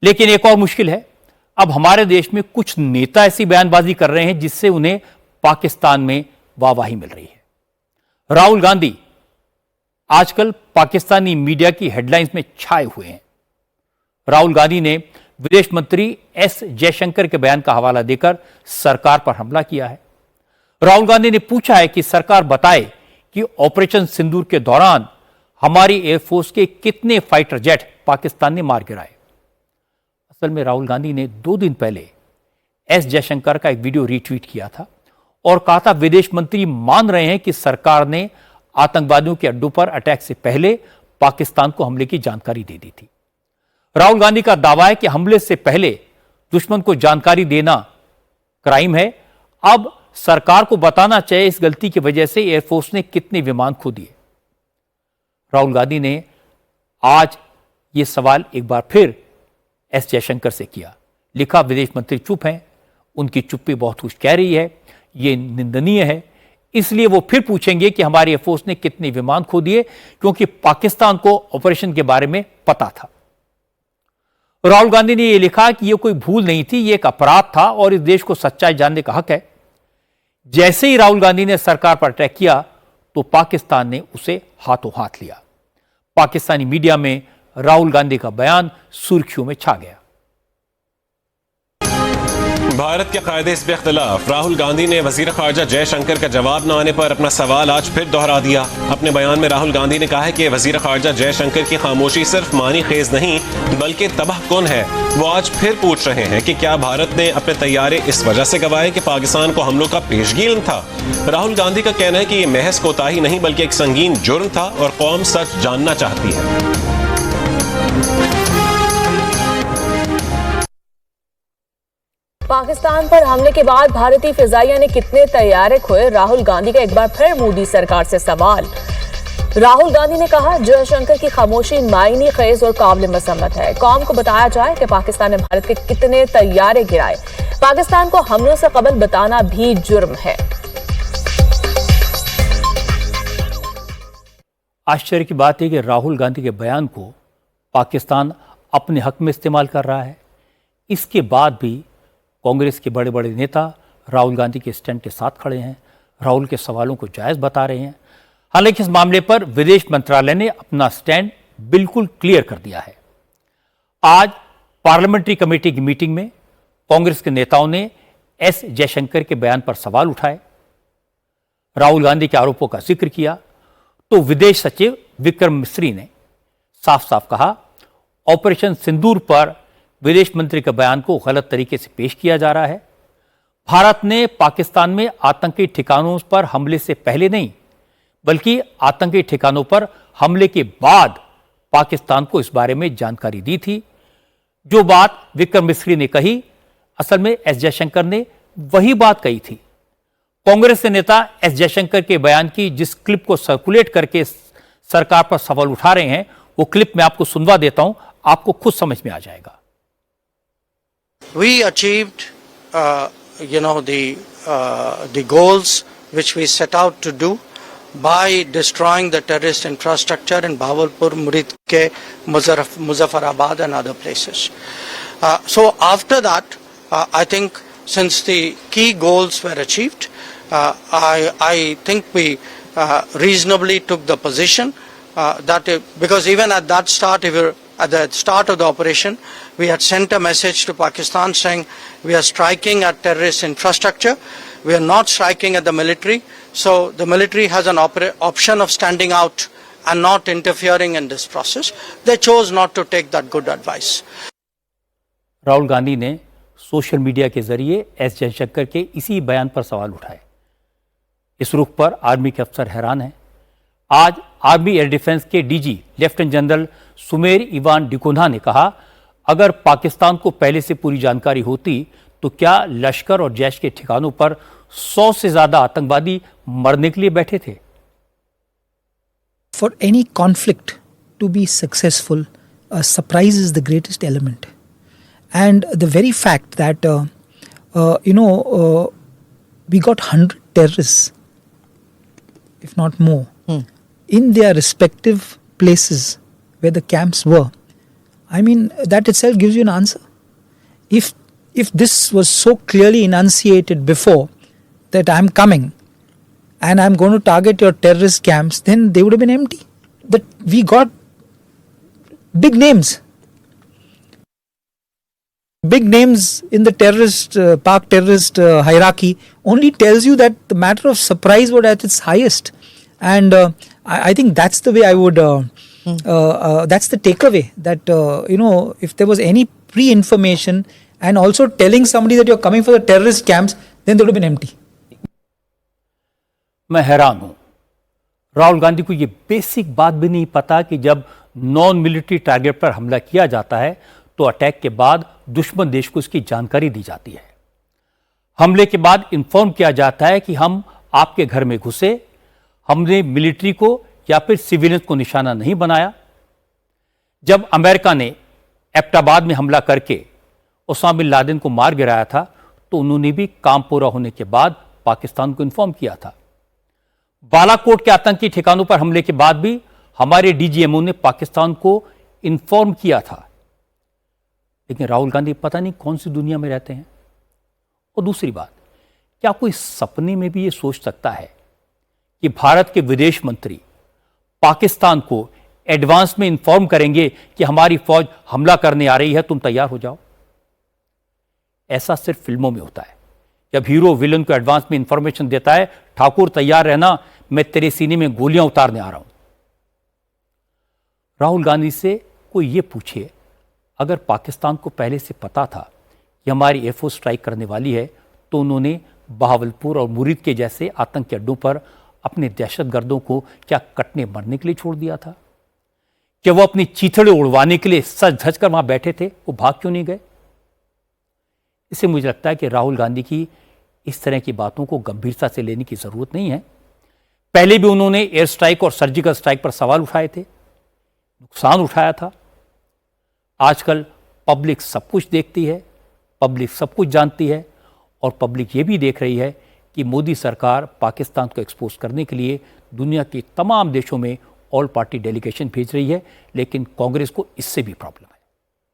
लेकिन एक और मुश्किल है, अब हमारे देश में कुछ नेता ऐसी बयानबाजी कर रहे हैं जिससे उन्हें पाकिस्तान में वाहवाही मिल रही है। राहुल गांधी आजकल पाकिस्तानी मीडिया की हेडलाइंस में छाए हुए हैं। राहुल गांधी ने विदेश मंत्री एस जयशंकर के बयान का हवाला देकर सरकार पर हमला किया है। राहुल गांधी ने पूछा है कि सरकार बताए कि ऑपरेशन सिंदूर के दौरान हमारी एयरफोर्स के कितने फाइटर जेट पाकिस्तान ने मार गिराए। असल में राहुल गांधी ने 2 दिन पहले एस जयशंकर का एक वीडियो रीट्वीट किया था और कहा था विदेश मंत्री मान रहे हैं कि सरकार ने आतंकवादियों के अड्डों पर अटैक से पहले पाकिस्तान को हमले की जानकारी दे दी थी। राहुल गांधी का दावा है कि हमले से पहले दुश्मन को जानकारी देना क्राइम है। अब सरकार को बताना चाहिए इस गलती की वजह से एयरफोर्स ने कितने विमान खो दिए। राहुल गांधी ने आज यह सवाल एक बार फिर एस जयशंकर से किया। लिखा, विदेश मंत्री चुप हैं, उनकी चुप्पी बहुत कुछ कह रही है, यह निंदनीय है, इसलिए वो फिर पूछेंगे कि हमारी एयरफोर्स ने कितने विमान खो दिए, क्योंकि पाकिस्तान को ऑपरेशन के बारे में पता था। राहुल गांधी ने यह लिखा कि यह कोई भूल नहीं थी, यह एक अपराध था और इस देश को सच्चाई जानने का हक है। जैसे ही राहुल गांधी ने सरकार पर अटैक किया तो पाकिस्तान ने उसे हाथों हाथ लिया। पाकिस्तानी मीडिया में राहुल गांधी का बयान सुर्खियों में छा गया। भारत के कायदे से इख्तिलाफ, राहुल गांधी ने वजीर खारजा जयशंकर का जवाब न आने पर अपना सवाल आज फिर दोहरा दिया। अपने बयान में राहुल गांधी ने कहा है कि वजीर खारजा जयशंकर की खामोशी सिर्फ मानी खेज नहीं बल्कि तबाहकुन है। वो आज फिर पूछ रहे हैं कि क्या भारत ने अपने तैयारे इस वजह से गंवाए कि पाकिस्तान को हमलों का पेशगी इल्म था। राहुल गांधी का कहना है कि यह महज कोताही नहीं बल्कि एक संगीन जुर्म था और कौम सच जानना चाहती है। पाकिस्तान पर हमले के बाद भारतीय फिजाइया ने कितने तैयारे खोए, राहुल गांधी का एक बार फिर मोदी सरकार से सवाल। राहुल गांधी ने कहा, जयशंकर की खामोशी मायने खेज और काबिल मसम्मत है। कौम को बताया जाए कि पाकिस्तान ने भारत के कितने तैयारे गिराए। पाकिस्तान को हमलों से कबल बताना भी जुर्म है। आश्चर्य की बात है कि राहुल गांधी के बयान को पाकिस्तान अपने हक में इस्तेमाल कर रहा है। इसके बाद भी कांग्रेस के बड़े बड़े नेता राहुल गांधी के स्टैंड के साथ खड़े हैं, राहुल के सवालों को जायज़ बता रहे हैं। हालांकि इस मामले पर विदेश मंत्रालय ने अपना स्टैंड बिल्कुल क्लियर कर दिया है। आज पार्लियामेंट्री कमेटी की मीटिंग में कांग्रेस के नेताओं ने एस जयशंकर के बयान पर सवाल उठाए, राहुल गांधी के आरोपों का जिक्र किया तो विदेश सचिव विक्रम मिस्री ने साफ साफ कहा, ऑपरेशन सिंदूर पर विदेश मंत्री के बयान को गलत तरीके से पेश किया जा रहा है। भारत ने पाकिस्तान में आतंकी ठिकानों पर हमले से पहले नहीं बल्कि आतंकी ठिकानों पर हमले के बाद पाकिस्तान को इस बारे में जानकारी दी थी। जो बात विक्रम मिस्री ने कही, असल में एस जयशंकर ने वही बात कही थी। कांग्रेस के नेता एस जयशंकर के बयान की जिस क्लिप को सर्कुलेट करके सरकार पर सवाल उठा रहे हैं, वो क्लिप मैं आपको सुनवा देता हूं, आपको खुद समझ में आ जाएगा। We achieved, the goals which we set out to do by destroying the terrorist infrastructure in Bahawalpur, Muridke, Muzaffarabad and other places. So after that, I think since the key goals were achieved, I think we reasonably took the position that because even at that start, at the start of the operation, we had sent a message to Pakistan saying we are striking at terrorist infrastructure, we are not striking at the military, so the military has an option of standing out and not interfering in this process. They chose not to take that good advice. Rahul Gandhi ने social media के जरिए S Jaishankar के इसी बयान पर सवाल उठाए। इस रुख पर आर्मी के अफसर हैरान हैं। आज आर्मी एयर डिफेंस के DG lieutenant general Sumer Ivan D'Cunha ने कहा, अगर पाकिस्तान को पहले से पूरी जानकारी होती तो क्या लश्कर और जैश के ठिकानों पर 100 से ज्यादा आतंकवादी मरने के लिए बैठे थे। For any conflict to be successful, surprise is the greatest element, and the very fact that we got 100 terrorists, if not more, in their respective places where the camps were, I mean, that itself gives you an answer. If this was so clearly enunciated before that I'm coming and I'm going to target your terrorist camps, then they would have been empty. That we got big names. Big names in the terrorist, Pak terrorist hierarchy only tells you that the matter of surprise was at its highest. And I think that's the way I would, that's the takeaway, that, if there was any pre-information and also telling somebody that you're coming for the terrorist camps, then they would have been empty. मैं हैरान हूं, राहुल गांधी को यह basic बात भी नहीं पता कि जब नॉन मिलिट्री टारगेट पर हमला किया जाता है तो अटैक के बाद दुश्मन देश को इसकी जानकारी दी जाती है। हमले के बाद इन्फॉर्म किया जाता है कि हम आपके घर में घुसे, हमने मिलिट्री को या फिर सिविलियंस को निशाना नहीं बनाया। जब अमेरिका ने एबटाबाद में हमला करके ओसामा बिन लादेन को मार गिराया था तो उन्होंने भी काम पूरा होने के बाद पाकिस्तान को इन्फॉर्म किया था। बालाकोट के आतंकी ठिकानों पर हमले के बाद भी हमारे डीजीएमओ ने पाकिस्तान को इन्फॉर्म किया था। लेकिन राहुल गांधी पता नहीं कौन सी दुनिया में रहते हैं। और दूसरी बात, क्या कोई सपने में भी ये सोच सकता है कि भारत के विदेश मंत्री पाकिस्तान को एडवांस में इन्फॉर्म करेंगे कि हमारी फौज हमला करने आ रही है, तुम तैयार हो जाओ? ऐसा सिर्फ फिल्मों में होता है, जब हीरो विलन को एडवांस में इंफॉर्मेशन देता है, ठाकुर तैयार रहना, मैं तेरे सीने में गोलियां उतारने आ रहा हूं। राहुल गांधी से कोई ये पूछे, अगर पाकिस्तान को पहले से पता था कि हमारी एयरफोर्स स्ट्राइक करने वाली है, तो उन्होंने बहावलपुर और मुरीद के जैसे आतंकी अड्डों पर अपने दहशतगर्दों को क्या कटने मरने के लिए छोड़ दिया था? क्या वो अपनी चीथड़े उड़वाने के लिए सज धज कर वहां बैठे थे? वो भाग क्यों नहीं गए? इससे मुझे लगता है कि राहुल गांधी की इस तरह की बातों को गंभीरता से लेने की जरूरत नहीं है। पहले भी उन्होंने एयर स्ट्राइक और सर्जिकल स्ट्राइक पर सवाल उठाए थे, नुकसान उठाया था। आजकल पब्लिक सब कुछ देखती है, पब्लिक सब कुछ जानती है, और पब्लिक ये भी देख रही है कि मोदी सरकार पाकिस्तान को एक्सपोज करने के लिए दुनिया के तमाम देशों में ऑल पार्टी डेलीगेशन भेज रही है, लेकिन कांग्रेस को इससे भी प्रॉब्लम है।